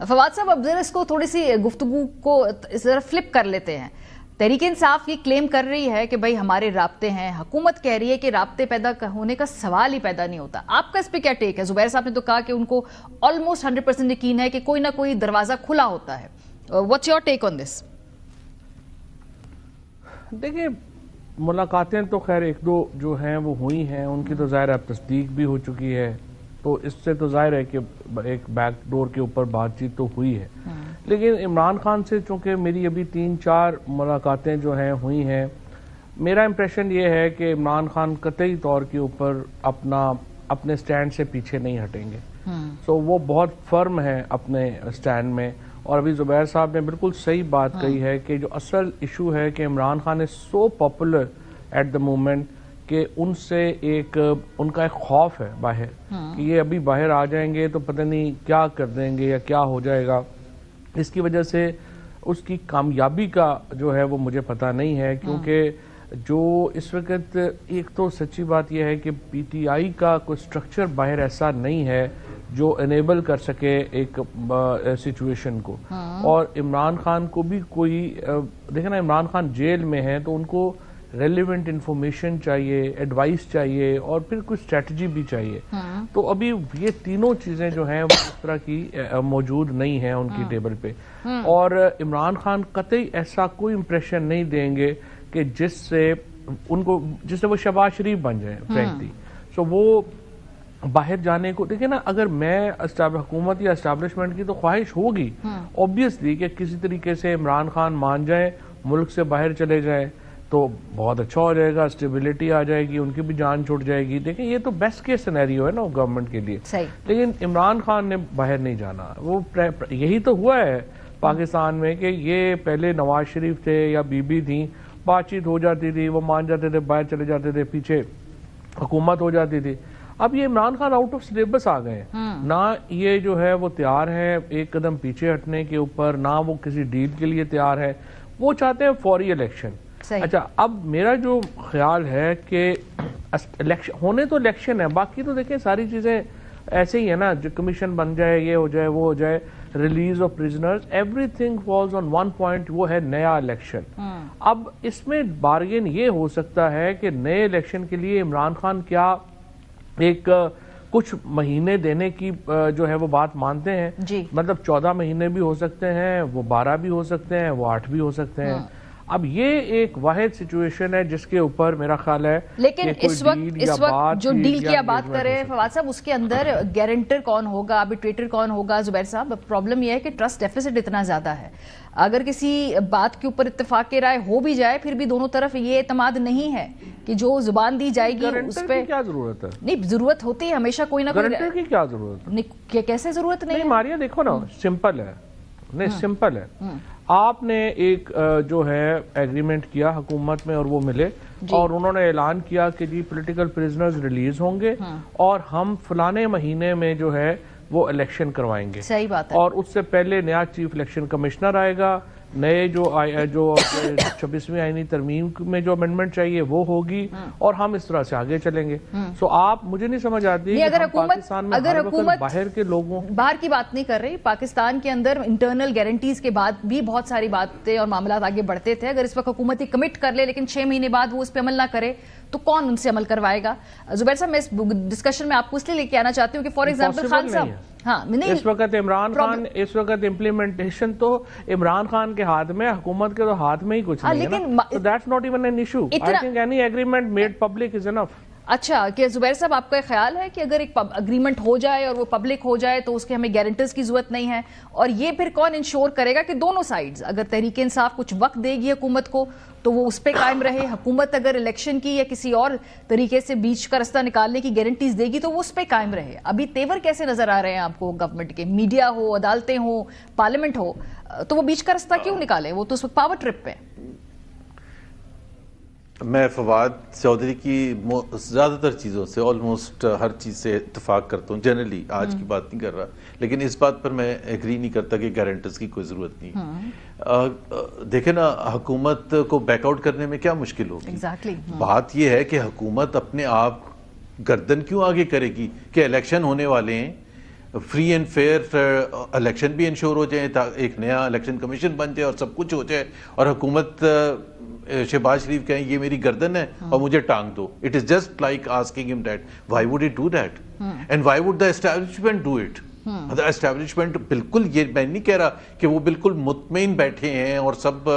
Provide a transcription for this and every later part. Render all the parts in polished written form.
فواد صاحب اب ذرا اس کو تھوڑی سی گفتگو کو ذرا فلپ کر لیتے ہیں. تحریک انصاف یہ کلیم کر رہی ہے کہ بھائی ہمارے رابطے ہیں, حکومت کہہ رہی ہے کہ رابطے پیدا ہونے کا سوال ہی پیدا نہیں ہوتا. آپ کا اس پہ کیا ٹیک ہے؟ زبیر صاحب نے تو کہا کہ ان کو آلموسٹ 100% یقین ہے کہ کوئی نہ کوئی دروازہ کھلا ہوتا ہے. واٹس یور ٹیک آن دس؟ دیکھیں, ملاقاتیں تو خیر ایک دو جو ہیں وہ ہوئی ہیں, ان کی تو ظاہر اب تصدیق بھی ہو چکی ہے, تو اس سے تو ظاہر ہے کہ ایک بیک ڈور کے اوپر بات چیت تو ہوئی ہے. لیکن عمران خان سے چونکہ میری ابھی 3-4 ملاقاتیں جو ہیں ہوئی ہیں, میرا امپریشن یہ ہے کہ عمران خان قطعی طور کے اوپر اپنے سٹینڈ سے پیچھے نہیں ہٹیں گے. سو وہ بہت فرم ہے اپنے سٹینڈ میں. اور ابھی زبیر صاحب نے بالکل صحیح بات کہی ہے کہ جو اصل ایشو ہے کہ Imran Khan is so popular at the moment کہ ان سے ان کا ایک خوف ہے باہر کہ یہ ابھی باہر آ جائیں گے تو پتہ نہیں کیا کر دیں گے یا کیا ہو جائے گا. اس کی وجہ سے اس کی کامیابی کا جو ہے وہ مجھے پتہ نہیں ہے, کیونکہ جو اس وقت ایک تو سچی بات یہ ہے کہ پی ٹی آئی کا کوئی سٹرکچر باہر ایسا نہیں ہے جو انیبل کر سکے ایک سچویشن کو. اور عمران خان کو بھی کوئی دیکھیں نا, عمران خان جیل میں ہیں تو ان کو ریلیونٹ انفارمیشن چاہیے, ایڈوائس چاہیے, اور پھر کوئی اسٹریٹجی بھی چاہیے. تو ابھی یہ تینوں چیزیں جو ہیں وہ اس طرح کی موجود نہیں ہیں ان کی ٹیبل پہ. اور عمران خان قطعی ایسا کوئی امپریشن نہیں دیں گے کہ جس سے وہ شہباز شریف بن جائیں فرینکلی. سو وہ باہر جانے کو دیکھیں نا, اگر میں حکومت یا اسٹیبلشمنٹ کی تو خواہش ہوگی اوبیسلی کہ کسی طریقے سے عمران خان مان جائیں, ملک سے باہر چلے جائیں تو بہت اچھا ہو جائے گا, اسٹیبلٹی آ جائے گی, ان کی بھی جان چھوٹ جائے گی. دیکھیں یہ تو بیسٹ کیس سینیریو ہے نا گورنمنٹ کے لیے. لیکن عمران خان نے باہر نہیں جانا. وہ یہی تو ہوا ہے پاکستان میں کہ یہ پہلے نواز شریف تھے یا بی بی تھیں, بات چیت ہو جاتی تھی, وہ مان جاتے تھے, باہر چلے جاتے تھے, پیچھے حکومت ہو جاتی تھی. اب یہ Imran Khan out of syllabus آ گئے ہیں, نہ یہ جو ہے وہ تیار ہے ایک قدم پیچھے ہٹنے کے اوپر, نہ وہ کسی ڈیل کے لیے تیار ہے. وہ چاہتے ہیں فوری الیکشن. اچھا, اب میرا جو خیال ہے کہ ہونے تو الیکشن ہے, باقی تو دیکھیں ساری چیزیں ایسے ہی ہے نا, جو کمیشن بن جائے, یہ ہو جائے, وہ ہو جائے, release of prisoners, every thing falls on one point, وہ ہے نیا الیکشن. اب اس میں بارگین یہ ہو سکتا ہے کہ نئے الیکشن کے لیے عمران خان کیا ایک کچھ مہینے دینے کی جو ہے وہ بات مانتے ہیں. مطلب 14 مہینے بھی ہو سکتے ہیں, وہ 12 بھی ہو سکتے ہیں, وہ 8 بھی ہو سکتے ہیں. اب یہ ایک واحد سچویشن ہے جس کے اوپر میرا خیال ہے. لیکن اس وقت جو ڈیل کی آپ بات کر رہے ہیں فواد صاحب, اس کے اندر گارنٹر کون ہوگا, آربیٹریٹر کون ہوگا؟ زبیر صاحب, پرابلم یہ ہے کہ ٹرسٹ ڈیفیسٹ اتنا زیادہ ہے. اگر کسی بات کے اوپر اتفاق کی رائے ہو بھی جائے, پھر بھی دونوں طرف یہ اعتماد نہیں ہے کہ جو زبان دی جائے گی اس پہ. کیا ضرورت ہے؟ نہیں, ضرورت ہوتی ہے ہمیشہ کوئی نہ کوئی. گارنٹر کی کیا ضرورت ہے؟ کیسے ضرورت نہیں؟ ماریا دیکھو نا, سمپل ہے. نہیں, سمپل ہے. آپ نے ایک جو ہے ایگریمنٹ کیا حکومت میں اور وہ ملے, اور انہوں نے اعلان کیا کہ جی پولیٹیکل پریزنرز ریلیز ہوں گے اور ہم فلانے مہینے میں جو ہے وہ الیکشن کروائیں گے. صحیح بات ہے. اور اس سے پہلے نیا چیف الیکشن کمشنر آئے گا, نئے جو 26ویں آئینی ترمیم میں جو امینڈمنٹ چاہیے وہ ہوگی, اور ہم اس طرح سے آگے چلیں گے. سو آپ مجھے نہیں سمجھ آتی اگر حکومت باہر کے لوگوں, باہر کی بات نہیں کر رہی, پاکستان کے اندر انٹرنل گارنٹیز کے بعد بھی بہت ساری باتیں اور معاملات آگے بڑھتے تھے. اگر اس وقت حکومت کمٹ کر لے لیکن 6 مہینے بعد وہ اس پہ عمل نہ کرے تو کون ان سے عمل کروائے گا؟ زبیر صاحب, میں اس ڈسکشن میں آپ کو اس لیے لے کے آنا چاہتی ہوں کہ فار ایگزامپل خان صاحب, اس وقت عمران خان, اس وقت امپلیمنٹیشن تو عمران خان کے ہاتھ میں, حکومت کے تو ہاتھ میں ہی کچھ نہیں ہے نا. So that's not even an issue. I think any agreement made public is enough. اچھا, کہ زبیر صاحب آپ کا خیال ہے کہ اگر ایک اگریمنٹ ہو جائے اور وہ پبلک ہو جائے تو اس کے ہمیں گارنٹرز کی ضرورت نہیں ہے, اور یہ پھر کون انشور کرے گا کہ دونوں سائیڈز, اگر تحریک انصاف کچھ وقت دے گی حکومت کو تو وہ اس پہ قائم رہے, حکومت اگر الیکشن کی یا کسی اور طریقے سے بیچ کا رستہ نکالنے کی گارنٹیز دے گی تو وہ اس پہ قائم رہے. ابھی تیور کیسے نظر آ رہے ہیں آپ کو گورنمنٹ کے؟ میڈیا ہو, عدالتیں ہوں, پارلیمنٹ ہو, تو وہ بیچ کا رستہ کیوں نکالے؟ وہ تو اس وقت پاور ٹرپ پہ. میں فواد چودھری کی زیادہ تر چیزوں سے, آلموسٹ ہر چیز سے اتفاق کرتا ہوں جنرلی, آج کی بات نہیں کر رہا, لیکن اس بات پر میں ایگری نہیں کرتا کہ گارنٹرز کی کوئی ضرورت نہیں. دیکھیں نا, حکومت کو بیک آؤٹ کرنے میں کیا مشکل ہوگی؟ بات یہ ہے کہ حکومت اپنے آپ گردن کیوں آگے کرے گی کہ الیکشن ہونے والے ہیں, فری اینڈ فیئر الیکشن بھی انشور ہو جائیں, ایک نیا الیکشن کمیشن بن جائے اور سب کچھ ہو جائے, اور حکومت شہباز شریف کہیں یہ میری گردن ہے اور مجھے ٹانگ دو. It is just like asking him that. Why would he do that? And why would the establishment do it? The establishment بالکل, یہ میں نہیں کہہ رہا کہ وہ بالکل مطمئن بیٹھے ہیں اور سب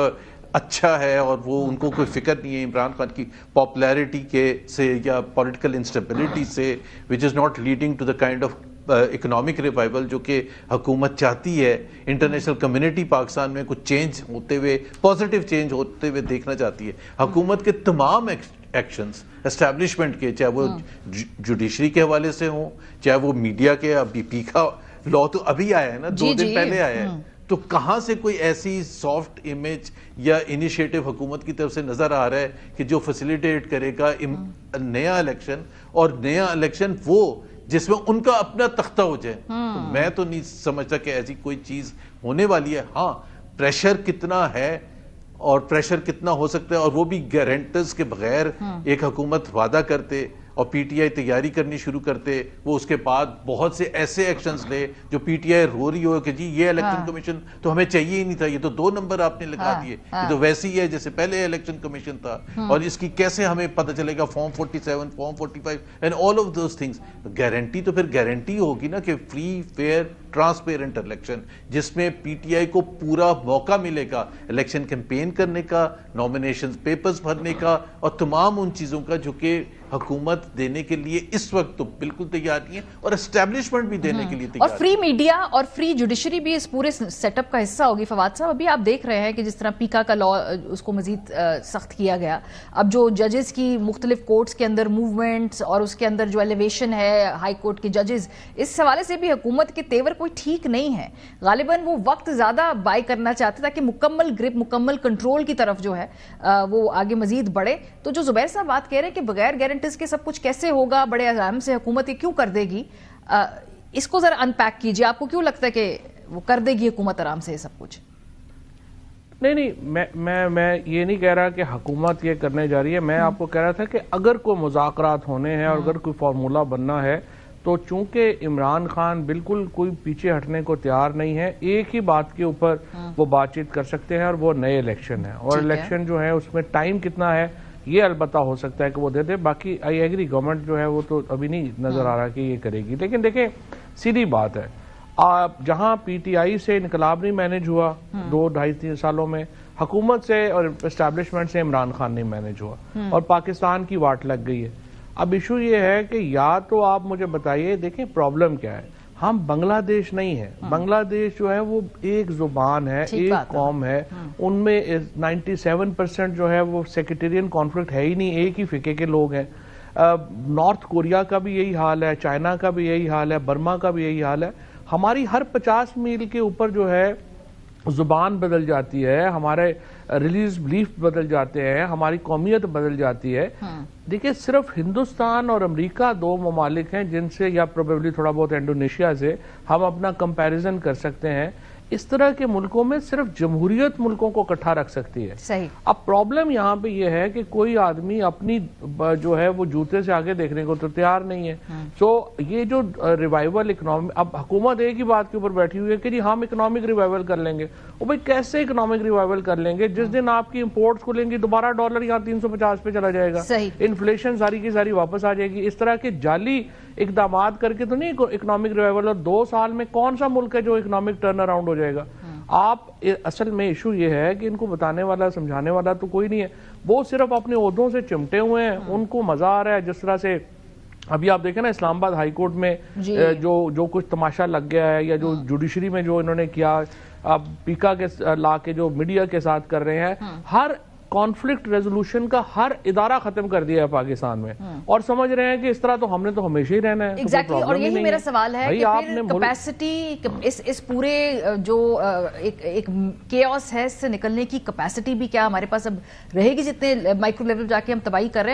اچھا ہے اور وہ ان کو کوئی فکر نہیں ہے عمران خان کی پاپولیرٹی کے سے یا پولیٹیکل انسٹیبلٹی سے, which is not leading to the kind of economic revival جو کہ حکومت چاہتی ہے. انٹرنیشنل کمیونٹی پاکستان میں کچھ چینج ہوتے ہوئے, پازیٹیو چینج ہوتے ہوئے دیکھنا چاہتی ہے. حکومت کے تمام ایکشنز اسٹیبلشمنٹ کے, چاہے وہ جوڈیشری کے حوالے سے ہوں, چاہے وہ میڈیا کے, ابھی پیکا لا تو ابھی آیا ہے نا, 2 دن پہلے آیا ہے, تو کہاں سے کوئی ایسی سافٹ امیج یا انیشیٹو حکومت کی طرف سے نظر آ رہا ہے کہ جو فیسیلیٹیٹ کرے گا نیا الیکشن, اور نیا الیکشن وہ جس میں ان کا اپنا تختہ ہو جائے. میں تو نہیں سمجھتا کہ ایسی کوئی چیز ہونے والی ہے. ہاں, پریشر کتنا ہے اور پریشر کتنا ہو سکتا ہے, اور وہ بھی گارنٹرز کے بغیر ایک حکومت وعدہ کرتے اور پی ٹی آئی تیاری کرنی شروع کرتے, وہ اس کے بعد بہت سے ایسے ایکشنز لے جو پی ٹی آئی رو رہی ہو کہ جی یہ الیکشن کمیشن تو ہمیں چاہیے ہی نہیں تھا, یہ تو 2 نمبر آپ نے لگا دیے, یہ تو ویسے ہی ہے جیسے پہلے الیکشن کمیشن تھا, اور اس کی کیسے ہمیں پتہ چلے گا form 47, form 45 and all of those things. Guarantee تو پھر گارنٹی ہوگی نا کہ فری فیئر ٹرانسپیرنٹ الیکشن جس میں پی ٹی آئی کو پورا موقع ملے گا الیکشن کیمپین کرنے کا, نامینیشن پیپرز بھرنے کا, اور تمام ان چیزوں کا جو کہ حکومت دینے کے لیے اس وقت تو بالکل تیار نہیں ہے, اور اسٹیبلشمنٹ بھی دینے کے لیے تیار. اور فری میڈیا اور فری جوڈیشری بھی اس پورے سیٹ اپ کا حصہ ہوگی. فواد صاحب, ابھی آپ دیکھ رہے ہیں کہ جس طرح پیکا کا لا اس کو مزید سخت کیا گیا, اب جو ججز کی مختلف کورٹس کے اندر موومنٹس اور اس کے اندر جو ایلیویشن ہے ہائی کورٹ کے ججز, اس حوالے سے بھی حکومت کے تیور کوئی ٹھیک نہیں ہے. غالباً وہ وقت زیادہ بائی کرنا چاہتے تاکہ مکمل گرپ, مکمل کنٹرول کی طرف جو ہے وہ آگے مزید بڑھے. تو جو زبیر صاحب بات کہہ رہے ہیں کہ بغیر گارنٹیز کے سب کچھ کیسے ہوگا, بڑے عزائم سے حکومت یہ کیوں کر دے گی, اس کو ذرا ان پیک کیجیے. آپ کو کیوں لگتا ہے کہ وہ کر دے گی حکومت آرام سے سب کچھ؟ نہیں, میں یہ نہیں کہہ رہا کہ حکومت یہ کرنے جا رہی ہے. میں آپ کو کہہ رہا تھا کہ اگر کوئی مذاکرات ہونے ہیں اور اگر کوئی فارمولہ بننا ہے, تو چونکہ عمران خان بالکل کوئی پیچھے ہٹنے کو تیار نہیں ہے, ایک ہی بات کے اوپر وہ بات چیت کر سکتے ہیں, اور وہ نئے الیکشن ہے. اور الیکشن جو ہے اس میں ٹائم کتنا ہے یہ البتہ ہو سکتا ہے کہ وہ دے دے. باقی آئی ایگری, گورنمنٹ جو ہے وہ تو ابھی نہیں نظر آ رہا کہ یہ کرے گی. لیکن دیکھیں, سیدھی بات ہے, جہاں پی ٹی آئی سے انقلاب نہیں مینج ہوا 2-2.5-3 سالوں میں, حکومت سے اور اسٹیبلشمنٹ سے عمران خان نہیں مینج ہوا, اور پاکستان کی واٹ لگ گئی ہے. اب ایشو یہ ہے کہ یا تو آپ مجھے بتائیے, دیکھیں پرابلم کیا ہے, ہم بنگلہ دیش نہیں ہے. بنگلہ دیش جو ہے وہ ایک زبان ہے, ایک قوم ہے, ان میں 97% جو ہے وہ سیکٹیرین کانفلکٹ ہے ہی نہیں, ایک ہی فقہ کے لوگ ہیں. نارتھ کوریا کا بھی یہی حال ہے, چائنا کا بھی یہی حال ہے, برما کا بھی یہی حال ہے. ہماری ہر 50 میل کے اوپر جو ہے زبان بدل جاتی ہے, ہمارے ریلیز بلیف بدل جاتے ہیں, ہماری قومیت بدل جاتی ہے. دیکھیں, صرف ہندوستان اور امریکہ 2 ممالک ہیں جن سے, یا پروبیبلی تھوڑا بہت انڈونیشیا سے, ہم اپنا کمپیریزن کر سکتے ہیں. اس طرح کے ملکوں میں صرف جمہوریت ملکوں کو اکٹھا رکھ سکتی ہے. صحیح. اب پرابلم یہاں پہ یہ ہے کہ کوئی آدمی اپنی جو ہے وہ جوتے سے آگے دیکھنے کو تو تیار نہیں ہے. سو یہ جو ریوائول اکنامک, اب حکومت ایک ہی بات کے اوپر بیٹھی ہوئی ہے کہ جی ہم اکنامک ریوائول کر لیں گے. وہ بھائی کیسے اکنامک ریوائول کر لیں گے جس دن آپ کی امپورٹس کھلیں گی دوبارہ ڈالر یہاں 350 پہ چلا جائے گا, انفلیشن ساری کی ساری واپس آ جائے گی. اس طرح کے جعلی اقدامات کر کے تو نہیں اکنامک ریوائول, اور 2 سال میں کون سا ملک ہے جو اکنامک ٹرن اراؤنڈ ہو جائے گا. آپ اصل میں ایشو یہ ہے کہ ان کو بتانے والا, سمجھانے والا تو کوئی نہیں ہے, وہ صرف اپنے عہدوں سے چمٹے ہوئے ہیں. ان کو مزہ آ رہا ہے جس طرح سے ابھی آپ دیکھیں نا اسلام آباد ہائی کورٹ میں جو کچھ تماشا لگ گیا ہے, یا جو جوڈیشری میں جو انہوں نے کیا, اب پیکا کے لا کے جو میڈیا کے ساتھ کر رہے ہیں, ہر کانفلکٹ ریزولوشن کا ہر ادارہ ختم کر دیا ہے پاکستان میں, اور سمجھ رہے ہیں کہ اس طرح تو ہم نے تو ہمیشہ ہی رہنا ہے. ایگزیکٹلی, اور یہی میرا سوال ہے کہ پھر کیپیسٹی, اس پورے جو ایک کیوس ہے اس سے نکلنے کی کیپیسٹی بھی کیا ہمارے پاس اب رہے گی, جتنے مائکرو لیول جا کے ہم تباہی کر رہے ہیں؟